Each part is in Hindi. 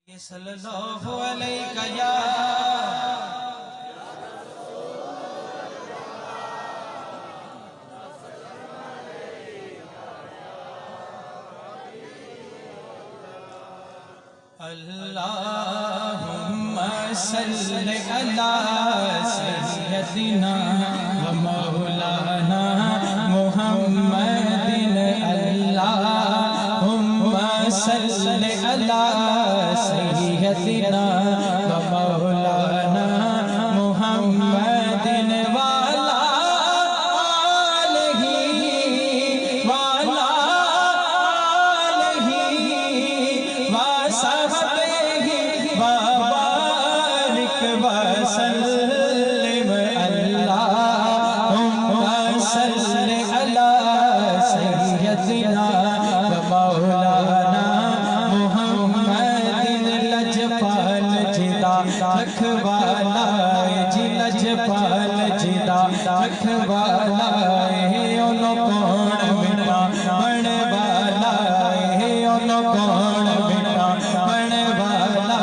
सल्लल्लाहु अलैहि या अल्लाहुम्मा सल्लि अला सय्यदिना व मौलाना मुहम्मदिन अल्लाहुम्मा सल्लि अला सय्यदिना व मौलाना मुहम्मदिन वाला आलिही वाला आलिही व सहबिही व बारिक व सल्लिम अल्लाहुम्मा सल्लि अला सय्यदिना व मौलाना लजपाल जिदा रखवाला जी लजपाल जिदा रखवाला ओनो कौन बेटा बन वाला ओनो कौन बेटा बन वाला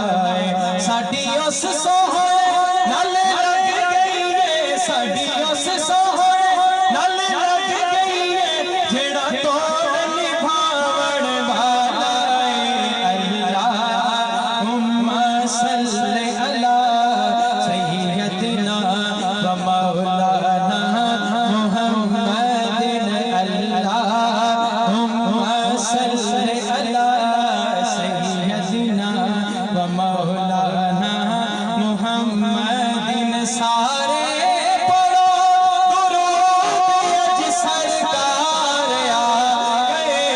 साडी उस सोहणे नाल लग गई है साडी उस सोहणे नाल लग गई है जेड़ा तोड़ निभावण वाला सल्ले अला सय्यदिना व मौलाना मुहम्मदिन अल्लाहुम्मा सल्ले अला सय्यदिना व मौलाना मुहम्मदिन सारे पढ़ो दुरूद अज सरकार आ गए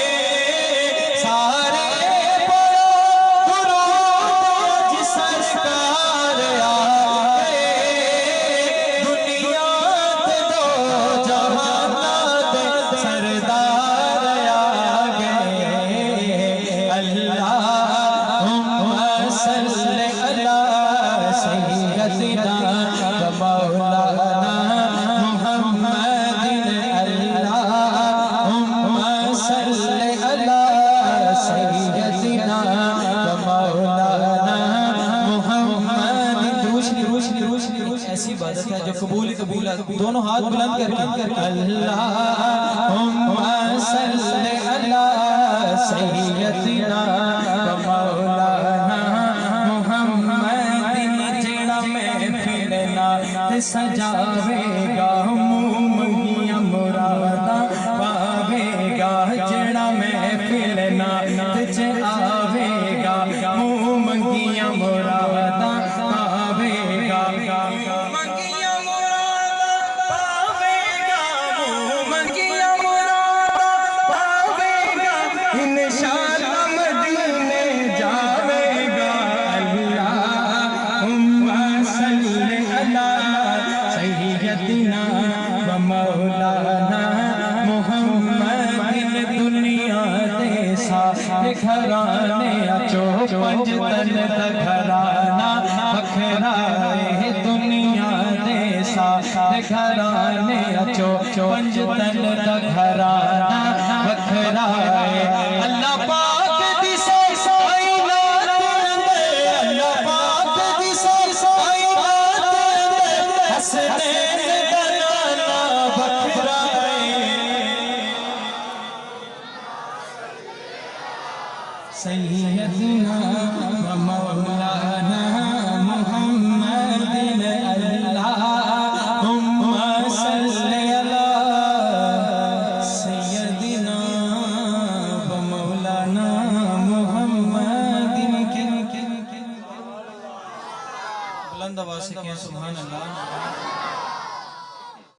सारे सरकार आ गए दुनिया के दो जहाना दे सरदार आ गए अल्लाहुम्मा सल्लि अला सय्यदिना व मौलाना मुहम्मदिन अल्लाहुम्मा सल्लि अला सय्यदिना व मौलाना ऐसी इबादत है जो कबूल दोनों हाथ बुलंद करके अल्लाहुम्मा सल्लि अला सय्यदिना व मौलाना मुहम्मदिन जेड़ा महफिल नाल सजावेगा मुँह मंगियां मुरादा पावेगा जेड़ा महफिल नाल आवेगा मुँह मंगियां मुरादा पावेगा मंगियां मुरादा पावेगा मुँह मंगियां मुरादा पावेगा इंशाअल्लाह मदीने जावेगा अल्लाहुम्मा सल्लि अला सय्यदिना व मौलाना मुहम्मदिन दुनिया दे सारे घराने चो पंज तन दा घराना बखरा है दुनिया दे सारे घराने चो पंज तन दा घराना बखरा है अल्लाह पाक दी सोई नात अंदर अल्लाह पाक दी सोई नात अंदर हसनैन दा नाना बखरा है सय्यदिना व मौलाना मुहम्मदिन अल्लाहुम्मा सल्लि अला सय्यदिना व मौलाना मुहम्मदिन बुलंद आवाज़ से कहें सुभान अल्लाह।